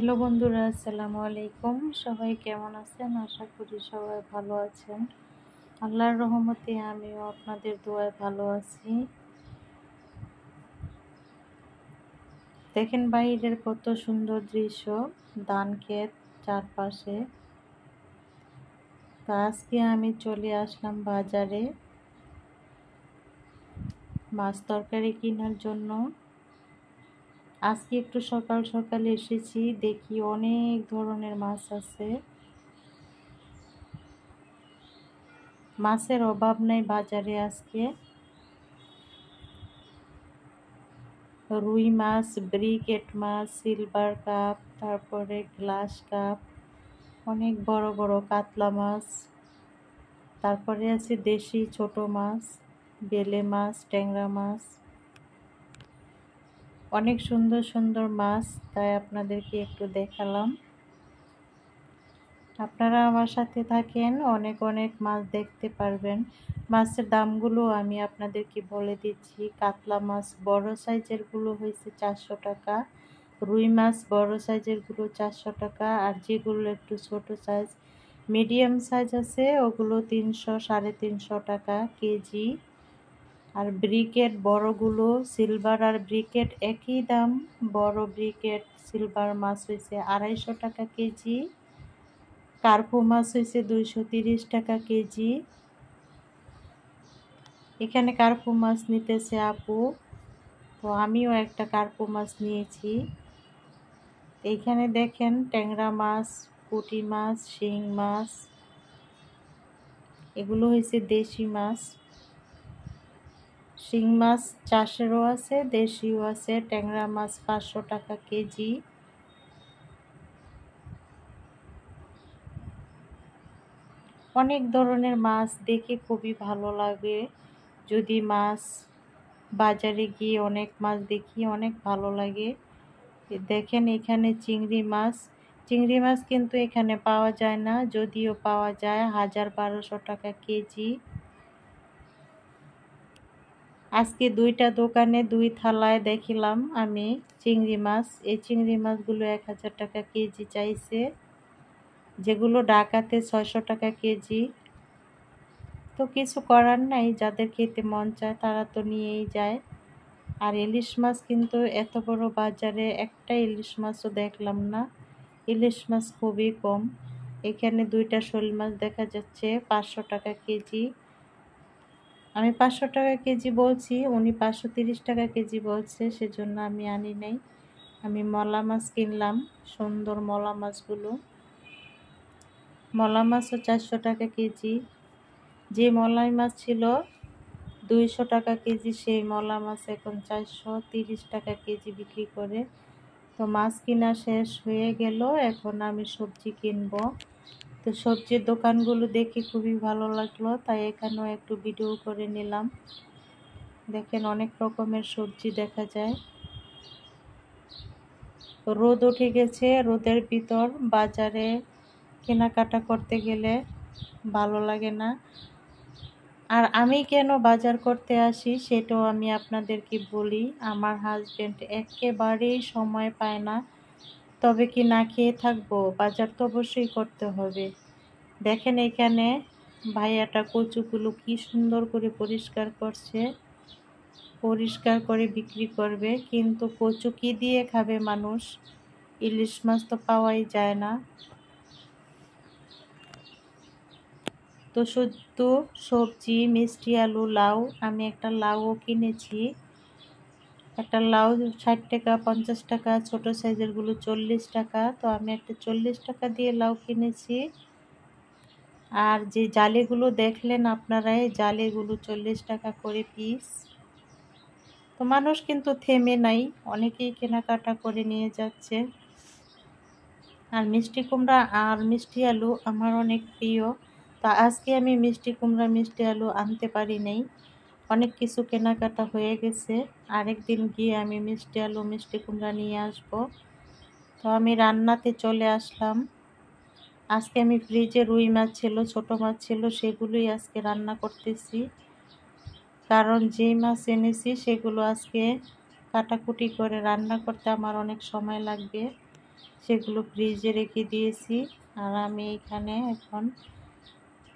Hello বন্ধুরা, আসসালামু আলাইকুম। সবাই কেমন আছেন? আশা করি সবাই ভালো আছেন। আল্লাহর রহমতে আমিও আপনাদের দোয়ায় ভালো আছি। দেখেন বাইরের কত সুন্দর দৃশ্য, ধান ক্ষেত চারপাশে। তো আজকে আমি চলে আসলাম বাজারে মাছ তরকারি কেনার জন্য। আজকে একটু সকাল সকাল এসেছি, দেখি অনেক ধরনের মাছ আছে। মাছের অভাব নাই বাজারে আজকে। রুই মাছ, ব্রিকেট মাছ, সিলভার কাপ, তারপরে গ্লাস কাপ, অনেক বড় বড় কাতলা মাছ, তারপরে আছে দেশি ছোট মাছ, বেলে মাছ, ট্যাংরা মাছ, অনেক সুন্দর সুন্দর মাছ, তাই আপনাদেরকে একটু দেখালাম। আপনারা আমার সাথে থাকেন, অনেক অনেক মাছ দেখতে পারবেন। মাছের দামগুলো আমি আপনাদেরকে বলে দিচ্ছি। কাতলা মাছ বড় সাইজের গুলো হয়েছে 400 টাকা, রুই মাছ বড় সাইজের গুলো 400 টাকা, আর যেগুলো একটু ছোট সাইজ মিডিয়াম সাইজ আছে ওগুলো 300 350 টাকা কেজি। আর ব্রিকেট বড়গুলো, সিলভার আর ব্রিকেট একই দাম। বড় ব্রিকেট সিলভার মাছ হয়েছে 250 টাকা কেজি। কার্পু মাছ হয়েছে 230 টাকা কেজি। এখানে কার্পু মাছ নিতেছে আপু, তো আমিও একটা কার্পু মাছ নিয়েছি। এইখানে দেখেন ট্যাংরা মাছ, পুঁটি মাছ, শিং মাছ, এগুলো হয়েছে দেশি মাছ। শিং মাছ চাষেরও আছে, দেশিও আছে। ট্যাংরা মাছ 500 টাকা কেজি। অনেক ধরনের মাছ দেখে খুবই ভালো লাগে। যদি মাছ বাজারে গিয়ে অনেক মাছ দেখি, অনেক ভালো লাগে। দেখেন এখানে চিংড়ি মাছ। চিংড়ি মাছ কিন্তু এখানে পাওয়া যায় না, যদিও পাওয়া যায় 1000-1200 টাকা কেজি। আজকে দুইটা দোকানে 2 থালায় দেখিলাম আমি চিংড়ি মাছ। এই চিংড়ি মাছগুলো 1000 টাকা কেজি চাইছে, যেগুলো ঢাকাতে 600 টাকা কেজি। তো কিছু করার নাই, যাদের খেতে মন চায় তারা তো নিয়েই যায়। আর ইলিশ মাছ কিন্তু এত বড় বাজারে একটা ইলিশ মাছও দেখলাম না। ইলিশ মাছ খুবই কম। এখানে 2টা শোল মাছ দেখা যাচ্ছে 500 টাকা কেজি। আমি 500 টাকা কেজি বলছি, উনি 530 টাকা কেজি বলছে, সেজন্য আমি আনি নাই। আমি মলা মাছ কিনলাম, সুন্দর মলা মাছগুলো। মলা মাছও 400 টাকা কেজি। যে মলাই মাছ ছিল 200 টাকা কেজি, সেই মলা মাছ এখন 430 টাকা কেজি বিক্রি করে। তো মাছ কিনা শেষ হয়ে গেল, এখন আমি সবজি কিনবো। তো সবজির দোকানগুলো দেখে খুবই ভালো লাগলো, তাই এখানেও একটু ভিডিও করে নিলাম। দেখেন অনেক রকমের সবজি দেখা যায়। রোদ উঠে গেছে, রোদের ভিতর বাজারে কেনাকাটা করতে গেলে ভালো লাগে না। আর আমি কেন বাজার করতে আসি সেটাও আমি আপনাদেরকে বলি। আমার হাজবেন্ড একেবারেই সময় পায় না, তবে কি না খেয়ে থাকবো? বাজার তো অবশ্যই করতে হবে। দেখেন এখানে ভাইয়াটা কচুগুলো কি সুন্দর করে পরিষ্কার করছে, পরিষ্কার করে বিক্রি করবে। কিন্তু কচু কি দিয়ে খাবে মানুষ? ইলিশ মাছ তো পাওয়াই যায় না। তো শুধু সবজি, মিষ্টি আলু, লাউ। আমি একটা লাউও কিনেছি। একটা লাউ 60 টাকা, 50 টাকা, ছোট সাইজের গুলো 40 টাকা। তো আমি একটা 40 টাকা দিয়ে লাউ কিনেছি। আর যে জালেগুলো দেখলেন আপনারা, এই জালেগুলো 40 টাকা করে পিস। তো মানুষ কিন্তু থেমে নাই, অনেকেই কেনাকাটা করে নিয়ে যাচ্ছে। আর মিষ্টি কুমড়া আর মিষ্টি আলু আমার অনেক প্রিয়। তা আজকে আমি মিষ্টি কুমড়া, মিষ্টি আলু আনতে পারি নাই, অনেক কিছু কেনাকাটা হয়ে গেছে। আরেকদিন গিয়ে আমি মিষ্টি আলু, মিষ্টি কুমড়া নিয়ে আসব। তো আমি রান্নাতে চলে আসলাম। আজকে আমি ফ্রিজে রুই মাছ ছিল, ছোট মাছ ছিল, সেগুলোই আজকে রান্না করতেছি। কারণ যেই মাছ এনেছি সেগুলো আজকে কাটাকুটি করে রান্না করতে আমার অনেক সময় লাগবে, সেগুলো ফ্রিজে রেখে দিয়েছি। আর আমি এখানে এখন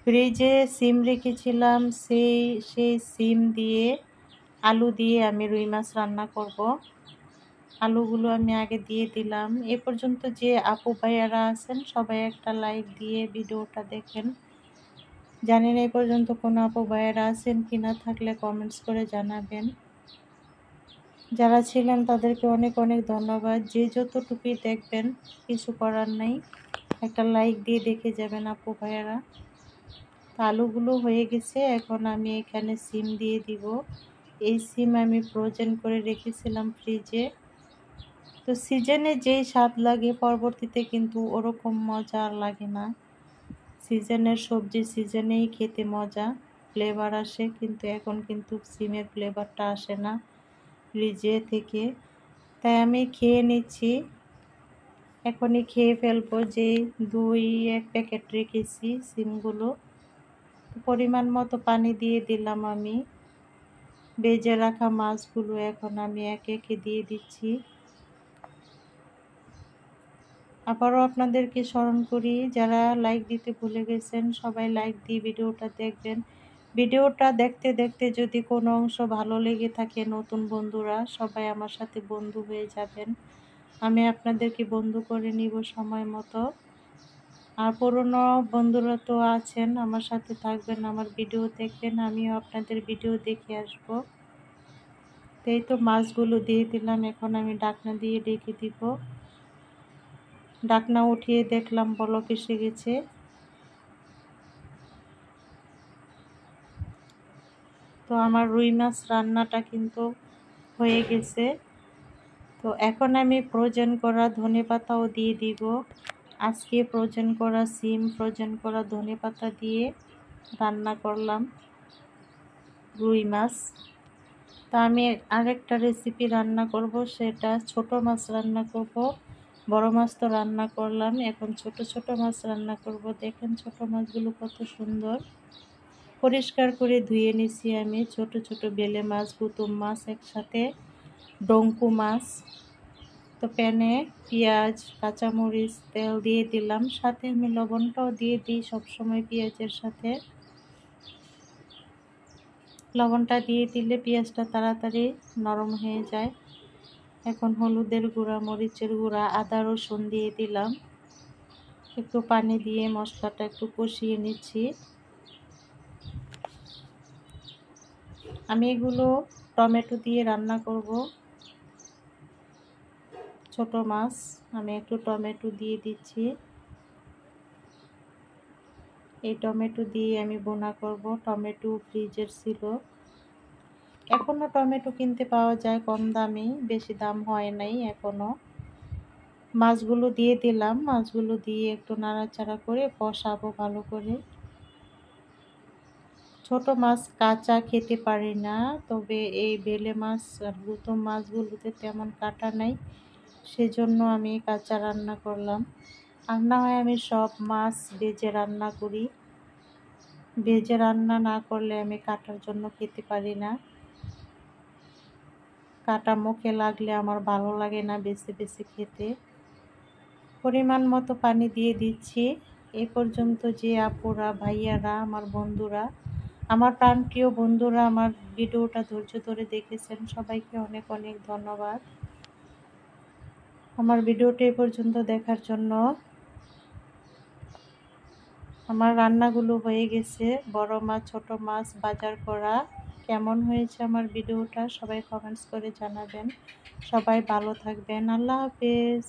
ফ্রিজে সিম রেখেছিলাম, সেই সিম দিয়ে আলু দিয়ে আমি রুই মাছ রান্না করব। আলুগুলো আমি আগে দিয়ে দিলাম। এ পর্যন্ত যে আপু ভাইয়ারা আছেন সবাই একটা লাইক দিয়ে ভিডিওটা দেখেন। জানি না এই পর্যন্ত কোনো আপু ভাইয়ারা আছেন কিনা, থাকলে কমেন্টস করে জানাবেন। যারা ছিলেন তাদেরকে অনেক অনেক ধন্যবাদ। যে যতটুকুই দেখবেন কিছু করার নাই, একটা লাইক দিয়ে দেখে যাবেন আপু ভাইয়ারা। আলুগুলো হয়ে গেছে, এখন আমি এখানে সিম দিয়ে দিব। এই সিম আমি ফ্রোজেন করে রেখেছিলাম ফ্রিজে। তো সিজনে যেই স্বাদ লাগে পরবর্তীতে কিন্তু ওরকম মজা আর লাগে না। সিজনের সবজি সিজনেই খেতে মজা, ফ্লেভার আসে, কিন্তু এখন কিন্তু সিমের ফ্লেভারটা আসে না ফ্রিজে থেকে। তাই আমি খেয়ে নিচ্ছি, এখনই খেয়ে ফেলবো। যে 1 প্যাকেট রেখেছি সিমগুলো, পরিমাণ মতো পানি দিয়ে দিলাম আমি। ভেজে রাখা মাছগুলো এখন আমি একে একে দিয়ে দিচ্ছি। আবারও আপনাদেরকে স্মরণ করি, যারা লাইক দিতে ভুলে গেছেন সবাই লাইক দিয়ে ভিডিওটা দেখবেন। ভিডিওটা দেখতে দেখতে যদি কোনো অংশ ভালো লেগে থাকে, নতুন বন্ধুরা সবাই আমার সাথে বন্ধু হয়ে যাবেন। আমি আপনাদেরকে বন্ধু করে নিব সময় মতো। আর পুরনো বন্ধুরা তো আছেন, আমার সাথে থাকবেন, আমার ভিডিও দেখবেন, আমিও আপনাদের ভিডিও দেখে আসবো। এই তো মাছগুলো দিয়ে দিলাম, এখন আমি ঢাকনা দিয়ে ঢেকে দিব। ঢাকনা উঠিয়ে দেখলাম বলক এসে গেছে। তো আমার রুই মাছ রান্নাটা কিন্তু হয়ে গেছে। তো এখন আমি ফ্রোজেন করা ধনেপাতাও দিয়ে দিব। আজকে ফ্রোজেন করা সিম, ফ্রোজেন করা ধনেপাতা দিয়ে রান্না করলাম রুই মাছ। তা আমি আরেকটা রেসিপি রান্না করব, সেটা ছোট মাছ রান্না করব। বড় মাছ তো রান্না করলাম, এখন ছোট ছোট মাছ রান্না করব। দেখেন ছোট মাছগুলো কত সুন্দর পরিষ্কার করে ধুয়ে নিছি আমি। ছোট ছোট বেলে মাছ, গুতুম মাছ একসাথে, ডঙ্কু মাছ। তো প্যানে পেঁয়াজ, কাঁচামরিচ, তেল দিয়ে দিলাম, সাথে আমি লবণটাও দিয়ে দিই সবসময় পেঁয়াজের সাথে। লবণটা দিয়ে দিলে পেঁয়াজটা তাড়াতাড়ি নরম হয়ে যায়। এখন হলুদের গুঁড়া, মরিচের গুঁড়া, আদা রসুন দিয়ে দিলাম। একটু পানি দিয়ে মশলাটা একটু কষিয়ে নিচ্ছি। আমি এগুলো টমেটো দিয়ে রান্না করব। ছোট মাছ আমি একটু টমেটো দিয়ে দিচ্ছি। এই টমেটো দিয়ে আমি বোনা করব। টমেটো ফ্রিজের ছিল, এখনো টমেটো কিনতে পাওয়া যায় কম দামে, বেশি দাম হয় নাই এখনো। মাছগুলো দিয়ে দিলাম, মাছগুলো দিয়ে একটু নাড়াচাড়া করে কষাবো ভালো করে। ছোট মাছ কাঁচা খেতে পারি না, তবে এই বেলে মাছ আর গুতুম মাছগুলোতে তেমন কাটা নাই, সেজন্য আমি কাঁচা রান্না করলাম। আর না হয় আমি সব মাছ ভেজে রান্না করি। ভেজে রান্না না করলে আমি কাটার জন্য খেতে পারি না। কাটা মুখে লাগলে আমার ভালো লাগে না বেছে বেছে খেতে। পরিমাণ মতো পানি দিয়ে দিচ্ছি। এ পর্যন্ত যে আপুরা, ভাইয়ারা, আমার বন্ধুরা, আমার প্রাণপ্রিয় বন্ধুরা আমার ভিডিওটা ধৈর্য ধরে দেখেছেন, সবাইকে অনেক অনেক ধন্যবাদ আমার ভিডিওটা এ পর্যন্ত দেখার জন্য। আমার রান্নাগুলো হয়ে গেছে, বড় মাছ ছোট মাছ বাজার করা। কেমন হয়েছে আমার ভিডিওটা সবাই কমেন্টস করে জানাবেন। সবাই ভালো থাকবেন। আল্লাহ হাফেজ।